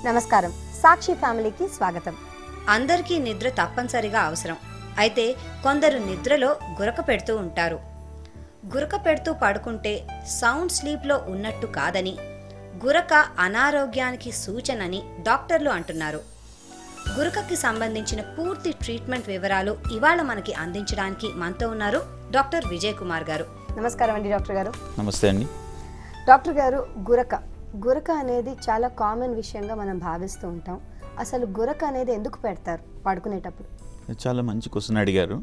నమస్కారం, సాక్షి ఫ్యామిలీకి స్వాగతం. అందరికీ నిద్ర తప్పనిసరిగా అవసరం. అయితే కొందరు నిద్రలో గురక పెడుతూ ఉంటారు. గురక పెడుతూ పడుకుంటే సౌండ్ స్లీప్లో ఉన్నట్టు కాదని, గురక అనారోగ్యానికి సూచనని డాక్టర్లు అంటున్నారు. గురకకి సంబంధించిన పూర్తి ట్రీట్మెంట్ వివరాలు ఇవాళ మనకి అందించడానికి మనతో ఉన్నారు డాక్టర్ విజయ్ కుమార్ గారు. నమస్కారం అండి డాక్టర్ గారు. నమస్తే అండి. డాక్టర్ గారు, గురక అనేది చాలా కామన్ విషయంగా మనం భావిస్తూ ఉంటాం. అసలు గురక అనేది ఎందుకు పెడతారు పడుకునేటప్పుడు? చాలా మంచి క్వశ్చన్ అడిగారు.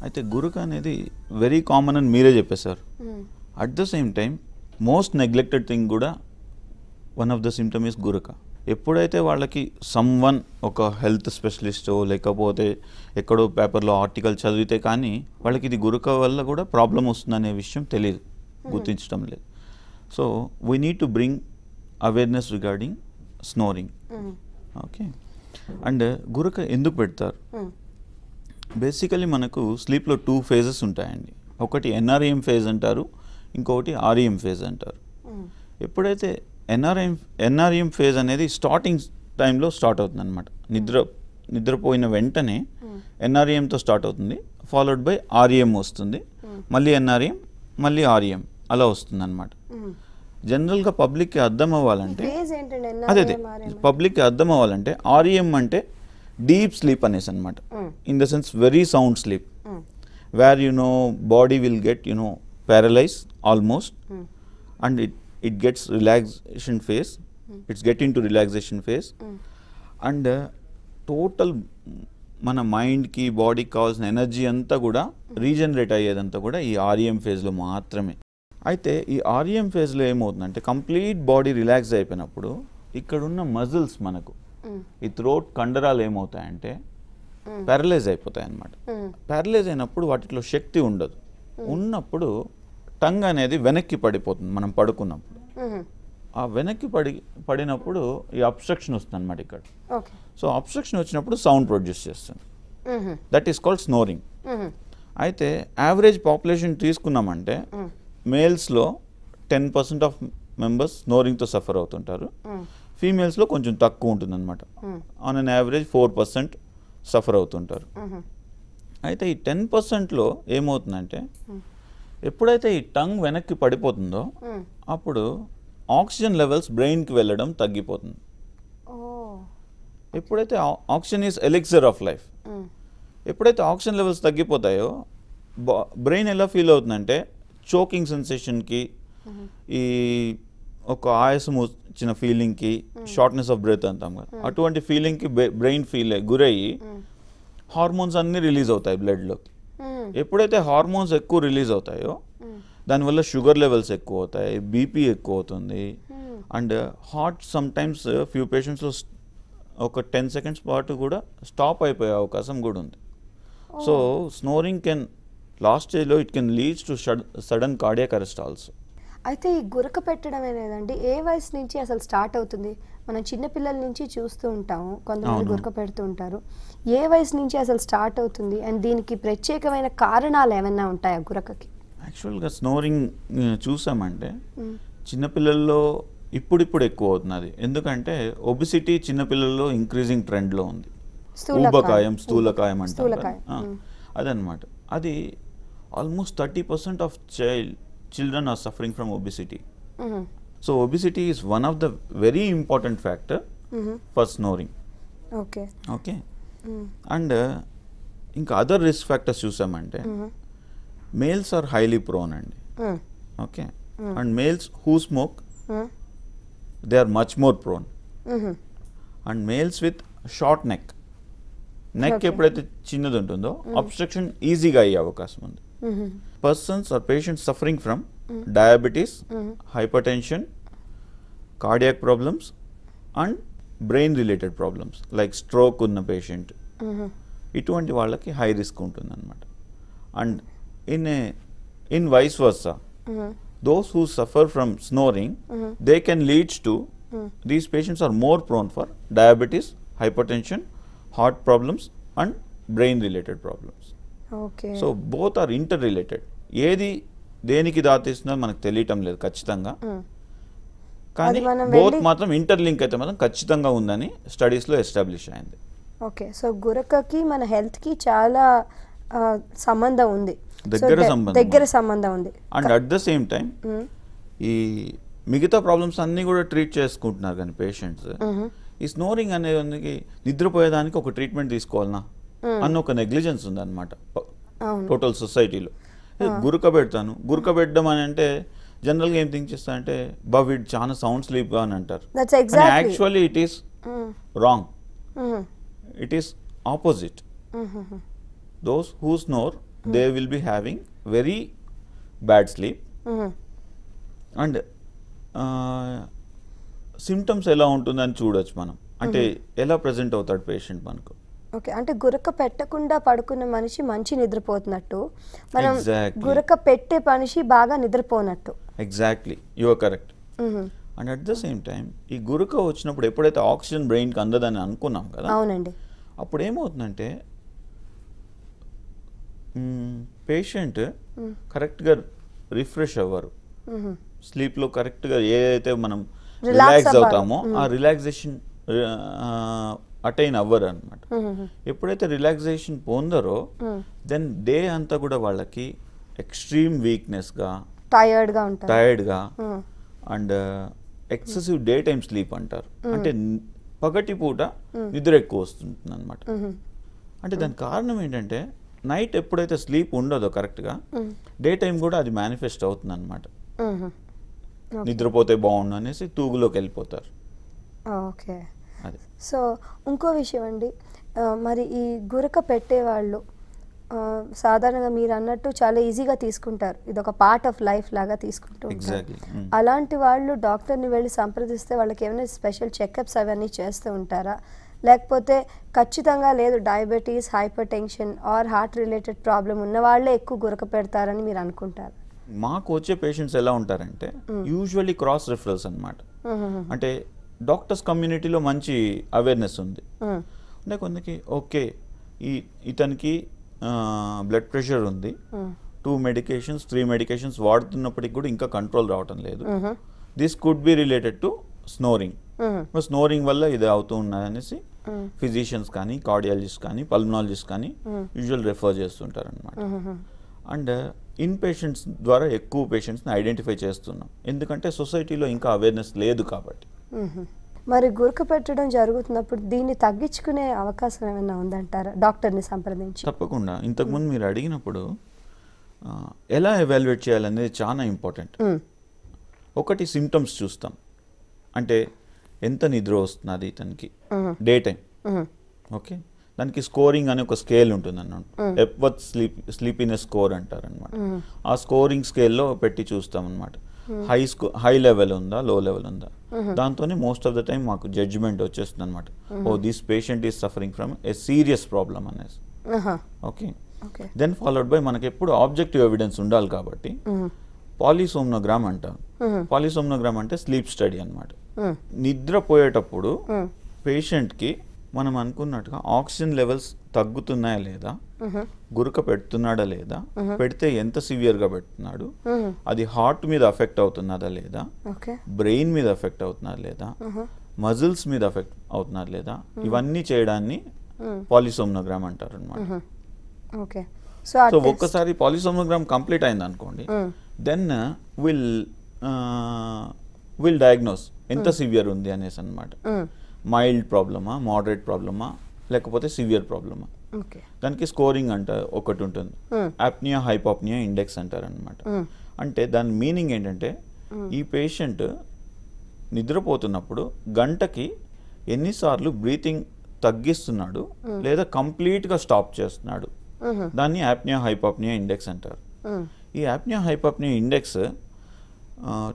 అయితే గురక అనేది వెరీ కామన్ అని మీరే చెప్పేశారు. At the same time most neglected thing కూడా one of the symptom is గురక. ఎప్పుడైతే వాళ్ళకి సమ్వన్ ఒక హెల్త్ స్పెషలిస్టో లేకపోతే ఎక్కడో పేపర్లో ఆర్టికల్ చదివితే కానీ వాళ్ళకి ఇది గురక వల్ల కూడా ప్రాబ్లం వస్తుందనే విషయం తెలియదు, గుర్తించడం లేదు. So we need to bring awareness regarding snoring. Okay. And గురక ఎందుకు పెడతారు? బేసికలీ మనకు స్లీప్లో 2 phases ఉంటాయండి. ఒకటి ఎన్ఆర్ఈఎం ఫేజ్ అంటారు, ఇంకొకటి ఆర్ఈఎం ఫేజ్ అంటారు. ఎప్పుడైతే ఎన్ఆర్ఈఎం ఫేజ్ అనేది స్టార్టింగ్ టైంలో స్టార్ట్ అవుతుంది అనమాట. నిద్రపోయిన వెంటనే ఎన్ఆర్ఈఎంతో స్టార్ట్ అవుతుంది, ఫాలోడ్ బై ఆర్ఈఎం వస్తుంది, మళ్ళీ ఎన్ఆర్ఈఎం, మళ్ళీ ఆర్ఈఎం అలా వస్తుంది అనమాట. జనరల్గా పబ్లిక్కి అర్థం అవ్వాలంటే అదే పబ్లిక్కి అర్థం అవ్వాలంటే ఆర్ఈఎం అంటే డీప్ స్లీప్ అనేసి అనమాట. In the sense very sound sleep where body will get paralyse almost and it gets relaxation phase, it's get into relaxation phase and total మన మైండ్కి బాడీకి కావాల్సిన ఎనర్జీ అంతా కూడా రీజనరేట్ అయ్యేదంతా కూడా ఈ ఆర్ఈఎం ఫేజ్లో మాత్రమే. అయితే ఈ ఆర్ఈఎం ఫేజ్లో ఏమవుతుందంటే కంప్లీట్ బాడీ రిలాక్స్ అయిపోయినప్పుడు ఇక్కడున్న మజిల్స్ మనకు ఈ థ్రోట్ కండరాలు ఏమవుతాయంటే ప్యారలైజ్ అయిపోతాయి అన్నమాట. ప్యారలైజ్ అయినప్పుడు వాటిలో శక్తి ఉండదు. ఉన్నప్పుడు టంగ్ అనేది వెనక్కి పడిపోతుంది మనం పడుకున్నప్పుడు. ఆ వెనక్కి పడినప్పుడు ఈ అబ్స్ట్రక్షన్ వస్తుంది అనమాట ఇక్కడ. సో అబ్స్ట్రక్షన్ వచ్చినప్పుడు సౌండ్ ప్రొడ్యూస్ చేస్తుంది. That is called snoring. అయితే యావరేజ్ పాపులేషన్ తీసుకున్నామంటే మేల్స్లో 10% ఆఫ్ మెంబర్స్ స్నోరింగ్తో సఫర్ అవుతుంటారు. ఫీమేల్స్లో కొంచెం తక్కువ ఉంటుంది అనమాట. ఆన్ అన్ యావరేజ్ 4% సఫర్ అవుతుంటారు. అయితే ఈ 10%లో ఏమవుతుందంటే ఎప్పుడైతే ఈ టంగ్ వెనక్కి పడిపోతుందో అప్పుడు ఆక్సిజన్ లెవెల్స్ బ్రెయిన్కి వెళ్ళడం తగ్గిపోతుంది. ఎప్పుడైతే oxygen is elixir of life, ఎప్పుడైతే ఆక్సిజన్ లెవెల్స్ తగ్గిపోతాయో బ్రెయిన్ ఎలా ఫీల్ అవుతుందంటే చోకింగ్ సెన్సేషన్కి, ఈ ఒక ఆయాసం వచ్చిన ఫీలింగ్కి, షార్ట్నెస్ ఆఫ్ బ్రెత్ అంటాం కదా, అటువంటి ఫీలింగ్కి బ్రెయిన్ గురయ్యి హార్మోన్స్ అన్నీ రిలీజ్ అవుతాయి బ్లడ్లోకి. ఎప్పుడైతే హార్మోన్స్ ఎక్కువ రిలీజ్ అవుతాయో దానివల్ల షుగర్ లెవెల్స్ ఎక్కువ అవుతాయి, బీపీ ఎక్కువ అవుతుంది, అండ్ హార్ట్ సమ్టైమ్స్ ఫ్యూ పేషెంట్స్లో ఒక 10 seconds పాటు కూడా స్టాప్ అయిపోయే అవకాశం కూడా ఉంది. సో స్నోరింగ్ కెన్ లాస్ట్ స్టేజ్లో it can leads to sudden cardiac arrest also. అయితే ఈ గురక పెట్టడం అనేదండి ఏ వయసు నుంచి అసలు స్టార్ట్ అవుతుంది? మనం చిన్నపిల్లల నుంచి చూస్తూ ఉంటాము, కొంతమంది గురక పెడుతూ ఉంటారు. ఏ వయసు నుంచి అసలు స్టార్ట్ అవుతుంది? అండ్ దీనికి ప్రత్యేకమైన కారణాలు ఏమైనా ఉంటాయా గురకకి? యాక్చువల్గా స్నోరింగ్ చూసామంటే చిన్నపిల్లల్లో ఇప్పుడిప్పుడు ఎక్కువ అవుతున్నది. ఎందుకంటే ఒబిసిటీ చిన్నపిల్లల్లో ఇంక్రీజింగ్ ట్రెండ్లో ఉంది. స్థూలకాయం అంటారు అదనమాట. అది almost 30% of children are suffering from obesity. So obesity is one of the very important factor for snoring. Okay. And ఇంకా అదర్ రిస్క్ ఫ్యాక్టర్స్ చూసామంటే మేల్స్ ఆర్ హైలీ ప్రోన్ అండి. Okay. And males who smoke they are much more prone. And males with short neck ఎప్పుడైతే చిన్నది ఉంటుందో abstraction ఈజీగా అయ్యే అవకాశం ఉంది. Persons or patients suffering from diabetes, hypertension, cardiac problems and brain related problems like stroke ఉన్న patient, ఇటువంటి వాళ్ళకి హై రిస్క్ ఉంటుంది అనమాట. And in vice versa those who suffer from snoring they can leads to these patients are more prone for diabetes, hypertension, heart problems and brain related problems. So both are inter related. ఏది దేనికి దాతిస్తుందో మనకు తెలియటం లేదు ఖచ్చితంగా. కానీ మనం both మాత్రం interlink అయితే మాత్రం ఖచ్చితంగా ఉందని స్టడీస్లో ఎస్టాబ్లిష్ అయింది. ఓకే, సో గురకకి మన హెల్త్కి చాలా సంబంధం ఉంది, దగ్గర సంబంధం ఉంది. And at the same time ఈ మిగతా ప్రాబ్లమ్స్ అన్నీ కూడా ట్రీట్ చేసుకుంటున్నారు కానీ పేషెంట్స్ ఈ స్నోరింగ్ అనేది నిద్రపోయేదానికి ఒక ట్రీట్మెంట్ తీసుకోవాలన్నా అన్న ఒక నెగ్లిజెన్స్ ఉంది అనమాట టోటల్ సొసైటీలో. గురక పెడతాను, గురక పెట్టడం అని అంటే జనరల్గా ఏం థింక్ చేస్తానంటే వీడు చాలా సౌండ్ స్లీప్గా అని అంటారు. Actually it is wrong, it is opposite. Those who snore they will be having very bad sleep. And symptoms ఎలా ఉంటుందని చూడొచ్చు మనం, అంటే ఎలా ప్రజెంట్ అవుతాడు పేషెంట్ మనకు. ఓకే, అంటే గురక పెట్టకుండా పడుకున్న మనిషి మంచి నిద్రపోతున్నట్టు, మనం గురక పెట్టే మనిషి బాగా నిద్రపోనట్టు. Exactly, you are correct. And at the same time ఈ గురక వచ్చినప్పుడు ఎప్పుడైతే ఆక్సిజన్ బ్రెయిన్కి అందదని అనుకున్నాం కదా, అవునండి, అప్పుడు ఏమవుతుందంటే పేషెంట్ కరెక్ట్గా రిఫ్రెష్ అవ్వరు. స్లీప్లో కరెక్ట్గా ఏదైతే మనం రిలాక్స్ అవుతామో ఆ రిలాక్సేషన్ అటైన్ అవ్వరు అనమాట. ఎప్పుడైతే రిలాక్సేషన్ పొందరో దెన్ డే అంతా కూడా వాళ్ళకి ఎక్స్ట్రీమ్ వీక్నెస్గా, టైర్డ్గా and excessive day time sleep అంటారు. అంటే పగటి పూట నిద్ర ఎక్కువ వస్తుంది అనమాట. అంటే దానికి కారణం ఏంటంటే నైట్ ఎప్పుడైతే స్లీప్ ఉండదో కరెక్ట్గా, డే టైం కూడా అది మేనిఫెస్ట్ అవుతుంది అనమాట. నిద్రపోతే బాగుండు అనేసి తూగులోకి వెళ్ళిపోతారు. ఓకే, సో ఇంకో విషయం అండి, మరి ఈ గురక పెట్టేవాళ్ళు సాధారణంగా మీరు అన్నట్టు చాలా ఈజీగా తీసుకుంటారు, ఇది ఒక పార్ట్ ఆఫ్ లైఫ్ లాగా తీసుకుంటూ ఉంటారు. అలాంటి వాళ్ళు డాక్టర్ని వెళ్ళి సంప్రదిస్తే వాళ్ళకి ఏమైనా స్పెషల్ చెకప్స్ అవన్నీ చేస్తూ ఉంటారా, లేకపోతే ఖచ్చితంగా లేదు diabetes, hyper tension are heart related problem ఉన్న వాళ్ళే ఎక్కువ గురక పెడతారని మీరు అనుకుంటారు? మాకు వచ్చే పేషెంట్స్ ఎలా ఉంటారంటే యూజువల్లీ క్రాస్ రిఫరల్స్ అనమాట. అంటే డాక్టర్స్ కమ్యూనిటీలో మంచి అవేర్నెస్ ఉంది. అంటే కొందరికి ఓకే ఇతనికి బ్లడ్ ప్రెషర్ ఉంది, 2 మెడికేషన్స్ 3 మెడికేషన్స్ వాడుతున్నప్పటికి కూడా ఇంకా కంట్రోల్ రావటం లేదు, this could be related to snoring. Snoring వల్ల ఇది అవుతూ ఉన్నదనేసి ఫిజిషియన్స్ కానీ, కార్డియాలజిస్ట్ కానీ, పల్మనాలజిస్ట్ కానీ యూజువల్ రెఫర్ చేస్తుంటారు అనమాట. అండ్ ఇన్ పేషెంట్స్ ద్వారా ఎక్కువ పేషెంట్స్ని ఐడెంటిఫై చేస్తున్నాం, ఎందుకంటే సొసైటీలో ఇంకా అవేర్నెస్ లేదు కాబట్టి. మరి గురక పెట్టడం జరుగుతున్నప్పుడు దీన్ని తగ్గించుకునే అవకాశం ఏమైనా ఉందంటారా డాక్టర్ని సంప్రదించి? తప్పకుండా. ఇంతకుముందు మీరు అడిగినప్పుడు ఎలా ఎవాల్యుయేట్ చేయాలనేది చాలా ఇంపార్టెంట్. ఒకటి సిమ్టమ్స్ చూస్తాం, అంటే ఎంత నిద్ర వస్తున్నది ఇతనికి డే టైం. ఓకే, దానికి స్కోరింగ్ అనే ఒక స్కేల్ ఉంటుంది అన్నమాట, ఎప్వర్త్ స్లీపీనెస్ స్కోర్ అంటారు అనమాట. ఆ స్కోరింగ్ స్కేల్లో పెట్టి చూస్తాం అనమాట, హై లెవెల్ ఉందా, లో లెవెల్ ఉందా. దాంతోనే మోస్ట్ ఆఫ్ ద టైం మాకు జడ్జిమెంట్ వచ్చేస్తుంది అనమాట, oh this patient is suffering from a serious problem అనేసి. ఓకే, దెన్ ఫాలోడ్ బై మనకి ఎప్పుడు ఆబ్జెక్టివ్ ఎవిడెన్స్ ఉండాలి కాబట్టి పాలిసోమ్నోగ్రామ్ అంటాం. పాలిసోమ్నోగ్రామ్ అంటే స్లీప్ స్టడీ అనమాట. నిద్రపోయేటప్పుడు పేషెంట్కి మనం అనుకున్నట్టుగా ఆక్సిజన్ లెవెల్స్ తగ్గుతున్నాయా లేదా, గురక పెడుతున్నాడా లేదా, పెడితే ఎంత సివియర్గా పెడుతున్నాడు, అది హార్ట్ మీద అఫెక్ట్ అవుతున్నదా లేదా, బ్రెయిన్ మీద అఫెక్ట్ అవుతున్నదా లేదా, మజిల్స్ మీద అఫెక్ట్ అవుతున్నదా లేదా, ఇవన్నీ చేయడాన్ని పాలిసోమ్నోగ్రామ్ అంటారు అనమాట. సో ఒక్కసారి పాలిసోమ్నోగ్రామ్ కంప్లీట్ అయింది అనుకోండి, దెన్ విల్ డయాగ్నోస్ ఎంత సివియర్ ఉంది అనేసి అనమాట. మైల్డ్ ప్రాబ్లమా, మోడరేట్ ప్రాబ్లమా, లేకపోతే సివియర్ ప్రాబ్లమా. దానికి స్కోరింగ్ ఒకటి ఉంటుంది, ఆప్నియా హైపోప్నియా ఇండెక్స్ అంటారు అనమాట. అంటే దాని మీనింగ్ ఏంటంటే ఈ పేషెంట్ నిద్రపోతున్నప్పుడు గంటకి ఎన్నిసార్లు బ్రీతింగ్ తగ్గిస్తున్నాడు లేదా కంప్లీట్గా స్టాప్ చేస్తున్నాడు, దాన్ని ఆప్నియా హైపోప్నియా ఇండెక్స్ అంటారు. ఈ ఆప్నియా హైపోప్నియా ఇండెక్స్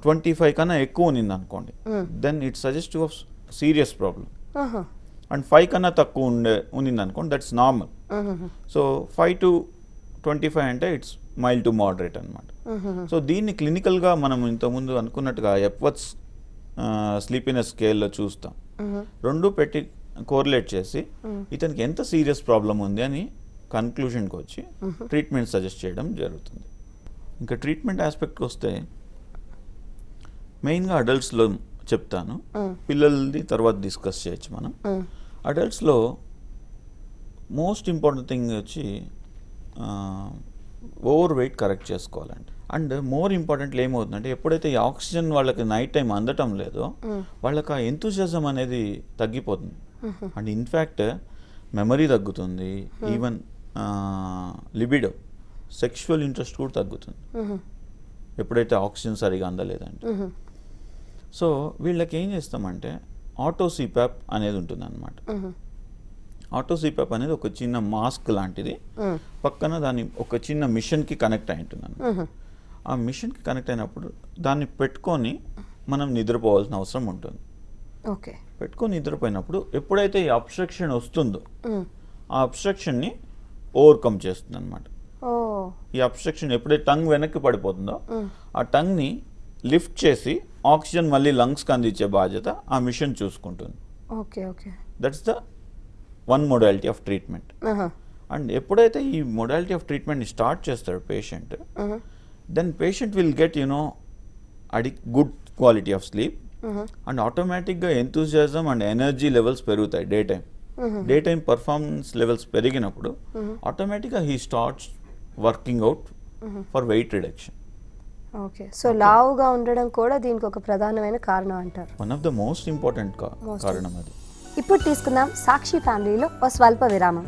25 కన్నా ఎక్కువ ఉన్నింది అనుకోండి, then it suggestive of serious problem. And 5 కన్నా తక్కువ ఉన్నింది అనుకోండి, దట్స్ నార్మల్. సో 5 to 25 అంటే ఇట్స్ మైల్డ్ టు మోడరేట్ అనమాట. సో దీన్ని క్లినికల్గా మనం ఇంతకుముందు అనుకున్నట్టుగా ఎప్వర్త్ స్లీపీనెస్ స్కేల్లో చూస్తాం. రెండు పెట్టి కోరిలేట్ చేసి ఇతనికి ఎంత సీరియస్ ప్రాబ్లం ఉంది అని కన్క్లూషన్కి వచ్చి ట్రీట్మెంట్ సజెస్ట్ చేయడం జరుగుతుంది. ఇంకా ట్రీట్మెంట్ ఆస్పెక్ట్కి వస్తే మెయిన్గా అడల్ట్స్లో చెప్తాను. పిల్లలది తర్వాత డిస్కస్ చేయొచ్చు మనం. అడల్ట్స్లో మోస్ట్ ఇంపార్టెంట్ థింగ్ వచ్చి ఓవర్ వెయిట్ కరెక్ట్ చేసుకోవాలండి. అండ్ మోర్ ఇంపార్టెంట్లీ ఏమవుతుందంటే ఎప్పుడైతే ఈ ఆక్సిజన్ వాళ్ళకి నైట్ టైం అందటం లేదో వాళ్ళకి ఆ ఎంతూజియాజం అనేది తగ్గిపోతుంది. అండ్ ఇన్ఫ్యాక్ట్ మెమరీ తగ్గుతుంది, ఈవెన్ లిబిడో సెక్షువల్ ఇంట్రెస్ట్ కూడా తగ్గుతుంది ఎప్పుడైతే ఆక్సిజన్ సరిగా అందలేదంటే. సో వీళ్ళకి ఏం చేస్తామంటే ఆటో సిపాప్ అనేది ఉంటుంది అనమాట. ఆటో సిపాప్ అనేది ఒక చిన్న మాస్క్ లాంటిది, పక్కన దాని ఒక చిన్న మిషన్కి కనెక్ట్ అయి ఉంటుంది అన్నమాట. ఆ మిషన్కి కనెక్ట్ అయినప్పుడు దాన్ని పెట్టుకొని మనం నిద్రపోవాల్సిన అవసరం ఉంటుంది. ఓకే, పెట్టుకొని నిద్రపోయినప్పుడు ఎప్పుడైతే ఈ అబ్స్ట్రక్షన్ వస్తుందో ఆ అబ్స్ట్రక్షన్ని ఓవర్కమ్ చేస్తుంది అనమాట. ఈ అబ్స్ట్రక్షన్ ఎప్పుడైతే టంగ్ వెనక్కి పడిపోతుందో ఆ టంగ్ని లిఫ్ట్ చేసి ఆక్సిజన్ మళ్ళీ లంగ్స్కి అందించే బాధ్యత ఆ మిషన్ చూసుకుంటుంది. Okay okay, that's the one modality of treatment. And ఎప్పుడైతే ఈ మొడాలిటీ ఆఫ్ ట్రీట్మెంట్ని స్టార్ట్ చేస్తాడు patient, then patient will get good quality of sleep and ఆటోమేటిక్గా ఎంతూజియాజం అండ్ ఎనర్జీ లెవెల్స్ పెరుగుతాయి. డే టైం పర్ఫార్మెన్స్ లెవెల్స్ పెరిగినప్పుడు ఆటోమేటిక్గా he starts working out for weight reduction. Okay, so లావుగా ఉండడం కూడా దీనికి ఒక ప్రధానమైన కారణం అంటారు. One of the most important కారణం అది. ఇప్పుడు తీసుకుందాం సాక్షి ఫ్యామిలీలో ఓ స్వల్ప విరామం.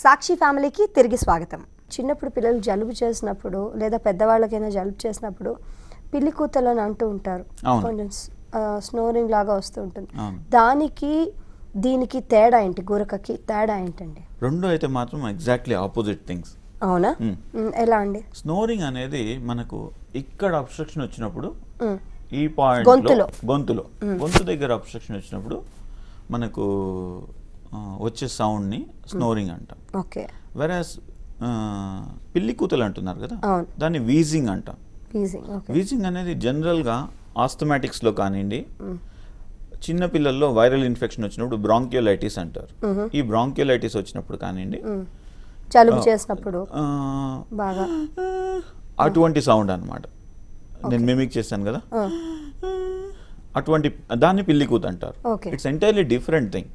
సాక్షి ఫ్యామిలీకి తిరిగి స్వాగతం. చిన్నప్పుడు పిల్లలు జలుబు చేసినప్పుడు లేదా పెద్దవాళ్ళకైనా జలుబు చేసినప్పుడు పిల్లి కూతలు అని అంటూ ఉంటారు, కొంచెం స్నోరింగ్ లాగా వస్తూ ఉంటుంది. దానికి దీనికి తేడా ఏంటి? గురకకి తేడా ఏంటండి? రెండు అయితే మాత్రం ఎగ్జాక్ట్లీ ఆపోజిట్ థింగ్స్. అవునా? ఎలా అండి? స్నోరింగ్ అనేది మనకు ఇక్కడ అబ్స్ట్రక్షన్ వచ్చినప్పుడు ఈ పాయింట్ గొంతు దగ్గర అబ్స్ట్రక్షన్ వచ్చినప్పుడు మనకు వచ్చే సౌండ్ని స్నోరింగ్ అంటాం. ఓకే, వెరాస్ పిల్లి కూతలు అంటున్నారు కదా, దాన్ని వీజింగ్ అంటాం. వీజింగ్ అనేది జనరల్గా ఆస్థమాటిక్స్లో కానివ్వండి, చిన్న పిల్లల్లో వైరల్ ఇన్ఫెక్షన్ వచ్చినప్పుడు బ్రాంకియోలైటిస్ అంటారు. ఈ బ్రాంకియోలైటిస్ వచ్చినప్పుడు కానివ్వండి, జలుబు చేసినప్పుడు బాగా అటువంటి సౌండ్ అనమాట. నేను మిమిక్ చేశాను కదా, అటువంటి దాన్ని పిల్లి కూత అంటారు. It's entirely different thing.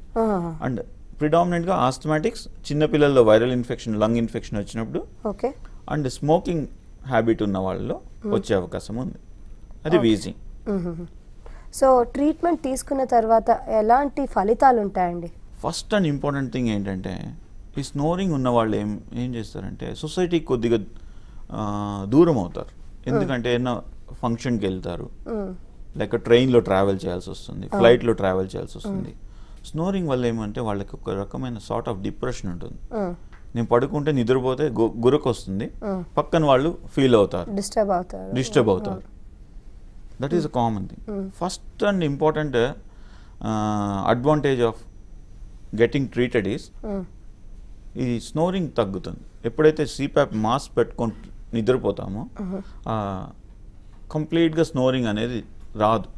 And ప్రిడామినెంట్గా ఆస్థమాటిక్స్ చిన్నపిల్లల్లో వైరల్ ఇన్ఫెక్షన్, లంగ్ ఇన్ఫెక్షన్ వచ్చినప్పుడు, అండ్ స్మోకింగ్ హ్యాబిట్ ఉన్న వాళ్ళలో వచ్చే అవకాశం ఉంది. అది వీజింగ్. సో ట్రీట్మెంట్ తీసుకున్న తర్వాత ఎలాంటి ఫలితాలు ఉంటాయండి? ఫస్ట్ అండ్ ఇంపార్టెంట్ థింగ్ ఏంటంటే ఈ స్నోరింగ్ ఉన్న వాళ్ళు ఏం చేస్తారంటే సొసైటీకి కొద్దిగా దూరం అవుతారు. ఎందుకంటే ఏదైనా ఫంక్షన్కి వెళ్తారు, లైక్ ట్రైన్లో ట్రావెల్ చేయాల్సి వస్తుంది, ఫ్లైట్లో ట్రావెల్ చేయాల్సి వస్తుంది. స్నోరింగ్ వల్ల ఏమంటే వాళ్ళకి ఒక రకమైన సార్ట్ ఆఫ్ డిప్రెషన్ ఉంటుంది. నేను పడుకుంటే నిద్రపోతే గురక వస్తుంది, పక్కన వాళ్ళు ఫీల్ అవుతారు, డిస్టర్బ్ అవుతారు. That is a common thing. First and important advantage of getting treated is ఈ స్నోరింగ్ తగ్గుతుంది. ఎప్పుడైతే సిపాప్ మాస్క్ పెట్టుకొని నిద్రపోతామో కంప్లీట్గా స్నోరింగ్ అనేది రాదు.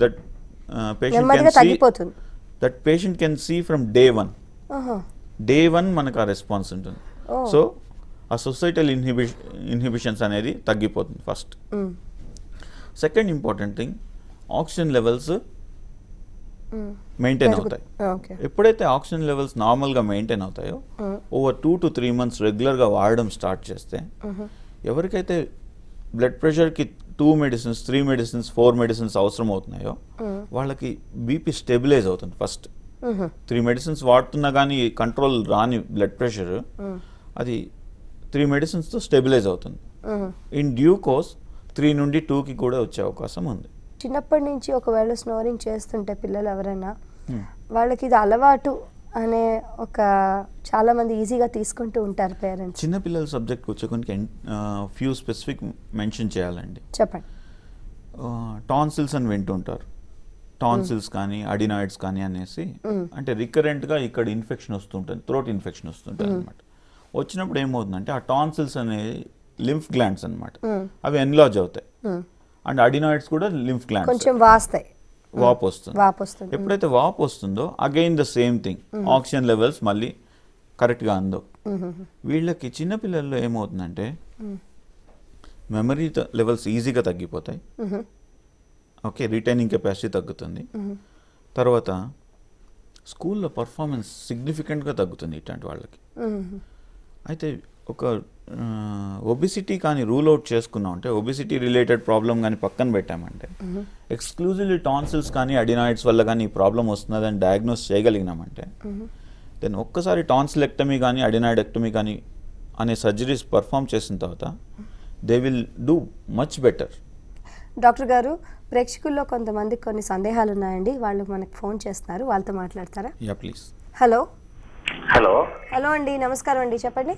That patient can see from day one మనకు ఆ రెస్పాన్స్ ఉంటుంది. సో ఆ సొసైటల్ ఇన్హిబిషన్స్ అనేది తగ్గిపోతుంది first. Second important thing, oxygen levels maintain అవుతాయి. ఎప్పుడైతే ఆక్సిజన్ లెవెల్స్ నార్మల్గా మెయింటైన్ అవుతాయో ఓవర్ 2 to 3 months రెగ్యులర్గా వాడడం స్టార్ట్ చేస్తే, ఎవరికైతే బ్లడ్ ప్రెషర్కి 2 medicines, 3 medicines, 4 medicines అవసరం అవుతున్నాయో వాళ్ళకి బీపీ స్టెబిలైజ్ అవుతుంది ఫస్ట్. 3 medicines వాడుతున్నా కానీ కంట్రోల్ రాని బ్లడ్ ప్రెషర్ అది 3 medicinesతో స్టెబిలైజ్ అవుతుంది. ఇన్ డ్యూ కోర్స్ 3 నుండి 2కి కూడా వచ్చే అవకాశం ఉంది. చిన్నప్పటి నుంచి ఒకవేళ స్నోరింగ్ చేస్తుంటే పిల్లలు ఎవరైనా వాళ్ళకి ఇది అలవాటు అనే ఒక చాలా మంది ఈజీగా తీసుకుంటూ ఉంటారు పేరెంట్స్. చిన్నపిల్లల సబ్జెక్ట్కి వచ్చే కొన్ని ఫ్యూ స్పెసిఫిక్ మెన్షన్ చేయాలండి. చెప్పండి. టాన్సిల్స్ అని వింటుంటారు, టాన్సిల్స్ కానీ అడినాయిడ్స్ కానీ అనేసి, అంటే రికరెంట్గా ఇక్కడ ఇన్ఫెక్షన్ వస్తుంటుంది, థ్రోట్ ఇన్ఫెక్షన్ వస్తుంటుంది అనమాట. వచ్చినప్పుడు ఏమవుతుందంటే ఆ టాన్సిల్స్ అనేవి లింఫ్ గ్లాండ్స్ అనమాట, అవి ఎన్లార్జ్ అవుతాయి. అండ్ అడినాయిడ్స్ కూడా లింఫ్ గ్లాండ్స్ కొంచెం వాస్తాయి, వాపు వస్తుంది. వాపు వస్తుంది. ఎప్పుడైతే వాపు వస్తుందో again the same thing, oxygen levels మళ్ళీ కరెక్ట్గా అందవు. వీళ్ళకి చిన్నపిల్లల్లో ఏమవుతుందంటే మెమరీ లెవెల్స్ ఈజీగా తగ్గిపోతాయి. ఓకే, రిటైనింగ్ కెపాసిటీ తగ్గుతుంది. తర్వాత స్కూల్లో పర్ఫార్మెన్స్ సిగ్నిఫికెంట్గా తగ్గుతుంది ఇట్లాంటి వాళ్ళకి. అయితే ఒక ఒబిసిటీ కానీ రూల్ అవుట్ చేసుకున్నాం అంటే, ఒబిసిటీ రిలేటెడ్ ప్రాబ్లం కానీ పక్కన పెట్టామంటే, ఎక్స్క్లూజివ్లీ టాన్సిల్స్ కానీ అడినాయిడ్స్ వల్ల కానీ ఈ ప్రాబ్లం వస్తున్నదని డయాగ్నోస్ చేయగలిగినామంటే, దెన్ ఒక్కసారి టాన్సిలెక్టమీ కానీ అడినాయిడెక్టమీ కానీ అనే సర్జరీస్ పర్ఫామ్ చేసిన తర్వాత they will do much better. Doctor గారు, ప్రేక్షకుల్లో కొంతమందికి కొన్ని సందేహాలు ఉన్నాయండి, వాళ్ళు మనకు ఫోన్ చేస్తున్నారు, వాళ్ళతో మాట్లాడతారా? Yeah please. Hello hello hello అండి, నమస్కారం అండి, చెప్పండి.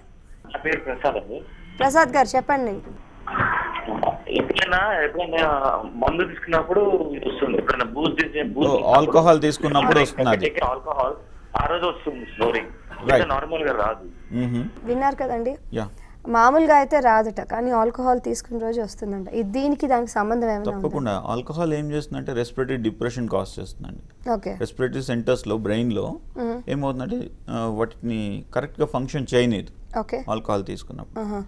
నా పేరు ప్రసాద్ అండి. ప్రసాద్ గారు చెప్పండి. ఎప్పుడైనా మందు తీసుకున్నప్పుడు ఇది వస్తుంది, ఎప్పుడైనా ఆల్కహాల్ తీసుకున్నప్పుడు వస్తుంది, ఆల్కహాల్ ఆ రోజు వస్తుంది స్నోరింగ్, నార్మల్ గా రాదు. విన్నారు కదండి, యా మామూలుగా అయితే రాదుట, కానీ ఆల్కహాల్ తీసుకున్న రోజు వస్తుందంట. దీనికి దానికి సంబంధం ఏమైనా ఉందా? తప్పకుండా. ఆల్కహాల్ ఏం చేస్తుందంటే రెస్పిరేటరీ డిప్రెషన్ కాజ్ చేస్తుందండి. ఓకే. రెస్పిరేటరీ సెంటర్స్లో బ్రెయిన్లో ఏమవుతుందంటే వాటిని కరెక్ట్గా ఫంక్షన్ చేయలేదు ఓకే ఆల్కహాల్ తీసుకున్నప్పుడు.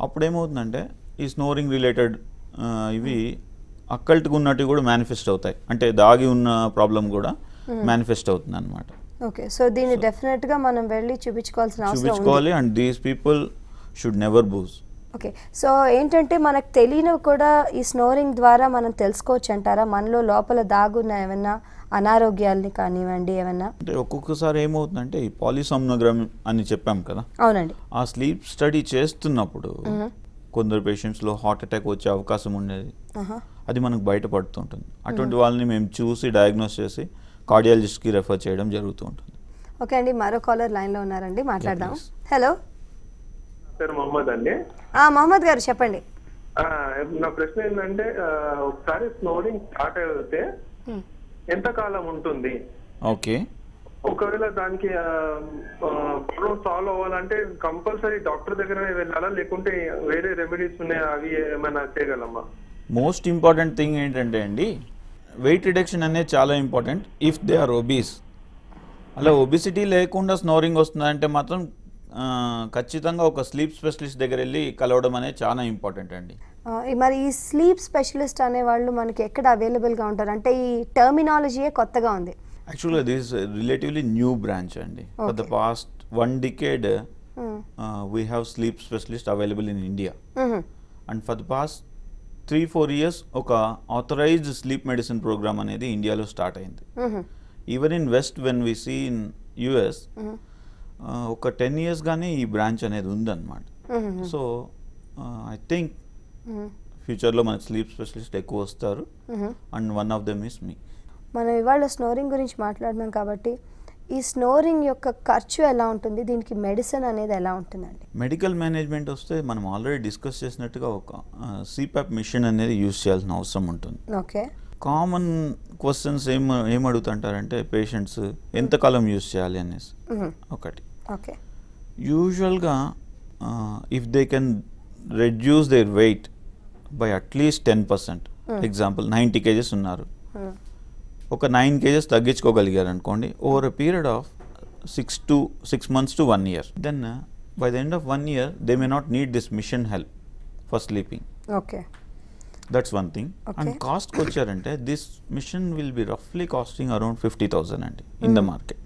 అప్పుడు ఏమవుతుందంటే ఈ స్నోరింగ్ రిలేటెడ్ ఇవి అక్కల్ట్గా ఉన్నట్టు కూడా మేనిఫెస్ట్ అవుతాయి, అంటే దాగి ఉన్న ప్రాబ్లం కూడా మేనిఫెస్ట్ అవుతుంది అనమాట. ఓకే, సో దీన్ని డెఫినెట్గా మనం వెళ్ళి చూపించుకోవాల్సిన అవసరం ఉంది. చూపించుకోవాలి. And these people should never booze. Okay, so ఏంటంటే మనకు తెలియనివి కూడా ఈ స్నోరింగ్ ద్వారా మనం తెలుసుకోవచ్చు అంటారా? మనలో లోపల దాగున్న ఏమన్నా అనారోగ్యాలని కానివ్వండి ఏమన్నా? అంటే ఒక్కొక్కసారి ఏమవుతుందంటే ఈ పాలిసోమ్నోగ్రామ్ అని చెప్పాం కదా, అవునండి. ఆ స్లీప్ స్టడీ చేస్తున్నప్పుడు కొందరు పేషెంట్స్లో హార్ట్ అటాక్ వచ్చే అవకాశం ఉండేది, అది మనకు బయటపడుతుంటుంది. అటువంటి వాళ్ళని మేము చూసి డయాగ్నోస్ చేసి కార్డియాలజిస్ట్కి రెఫర్ చేయడం జరుగుతూ ఉంటుంది. ఓకే అండి, మరో కాలర్ లైన్లో ఉన్నారండి, మాట్లాడదాం. హలో సార్, మొహమ్మద్ అండి. మహమ్మద్ గారు చెప్పండి. నా ప్రశ్న ఏంటంటే, ఒకసారి స్నోరింగ్ స్టార్ట్ అయితే ఎంత కాలం ఉంటుంది? ఓకే, ఒకవేళ దానికి ప్రాబ్లం సాల్వ్ అవ్వాలంటే కంపల్సరీ డాక్టర్ దగ్గర వెళ్ళాలా, లేకుంటే వేరే రెమెడీస్ ఉన్నాయా, అవి ఏమైనా చేయగలమా? మోస్ట్ ఇంపార్టెంట్ థింగ్ ఏంటంటే అండి, వెయిట్ రిడక్షన్ అనేది చాలా important if they are obese. అలా ఒబిసిటీ లేకుండా స్నోరింగ్ వస్తుందంటే మాత్రం ఖచ్చితంగా ఒక స్లీప్ స్పెషలిస్ట్ దగ్గర వెళ్ళి కలవడం అనేది చాలా ఇంపార్టెంట్ అండి. మరి ఈ స్లీప్ స్పెషలిస్ట్ అనే వాళ్ళు మనకి ఎక్కడ అవైలబుల్గా ఉంటారు? అంటే ఈ టర్మినాలజీయే కొత్తగా ఉంది. యాక్చువల్గా దిస్ రిలేటివ్లీ న్యూ బ్రాంచ్ అండి. For the past 1 decade we have sleep specialist available in India. And for the past 3-4 years ఒక ఆథరైజ్డ్ స్లీప్ మెడిసిన్ ప్రోగ్రామ్ అనేది ఇండియాలో స్టార్ట్ అయింది. Even in west when we see in US ఒక 10 years గానే ఈ branch అనేది ఉందన్నమాట. So I think ఫ్యూచర్లో మనకి స్లీప్ స్పెషలిస్ట్ ఎక్కువ వస్తారు, and one of them is me. మనం ఇవాళ స్నోరింగ్ గురించి మాట్లాడుతున్నాం కాబట్టి ఈ స్నోరింగ్ యొక్క ఖర్చు ఎలా ఉంటుంది, దీనికి మెడిసిన్ అనేది ఎలా ఉంటుందండి? మెడికల్ మేనేజ్మెంట్ వస్తే మనం ఆల్రెడీ డిస్కస్ చేసినట్టుగా ఒక సిపాప్ మిషన్ అనేది యూజ్ చేయాల్సిన అవసరం ఉంటుంది. ఓకే. కామన్ క్వశ్చన్స్ ఏం అడుగుతుంటారంటే పేషెంట్స్ ఎంతకాలం యూజ్ చేయాలి అనేసి ఒకటి. ఓకే. యూజువల్గా if they can reduce their weight by at least 10%, example 90 kgs ఉన్నారు, ఒక 9 kgs తగ్గించుకోగలిగారు అనుకోండి, over a period of 6 months to 1 year, then by the end of 1 year they may not need this mission help for sleeping. Okay, that's one thing. Okay. And cost వచ్చారంటే this mission will be roughly costing around 50,000 అండి in the market.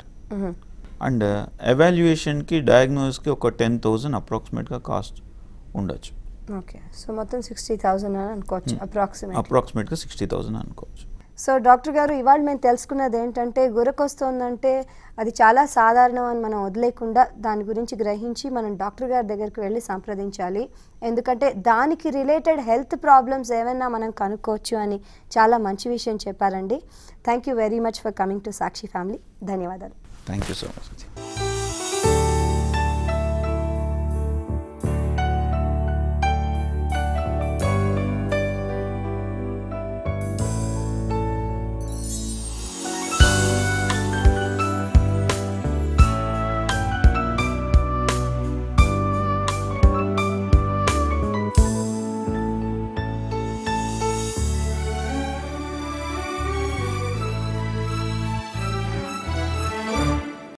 And ఎవాల్యుయేషన్కి డయాగ్నోస్కి ఒక 10,000 అప్రాక్సిమేట్గా cost ఉండొచ్చు. Okay, so మొత్తం 60,000 అని అనుకోవచ్చు అప్రాక్సిమేట్గా 60,000 అనుకోవచ్చు. సో డాక్టర్ గారు, ఇవాళ మేము తెలుసుకున్నది ఏంటంటే గురకొస్తుందంటే అది చాలా సాధారణం అని మనం వదిలేకుండా దాని గురించి గ్రహించి మనం డాక్టర్ గారి దగ్గరికి వెళ్ళి సంప్రదించాలి. ఎందుకంటే దానికి రిలేటెడ్ హెల్త్ ప్రాబ్లమ్స్ ఏమైనా మనం కనుక్కోవచ్చు అని చాలా మంచి విషయం చెప్పారండి. Thank you very much for coming to Sakshi family. ధన్యవాదాలు. Thank you so much.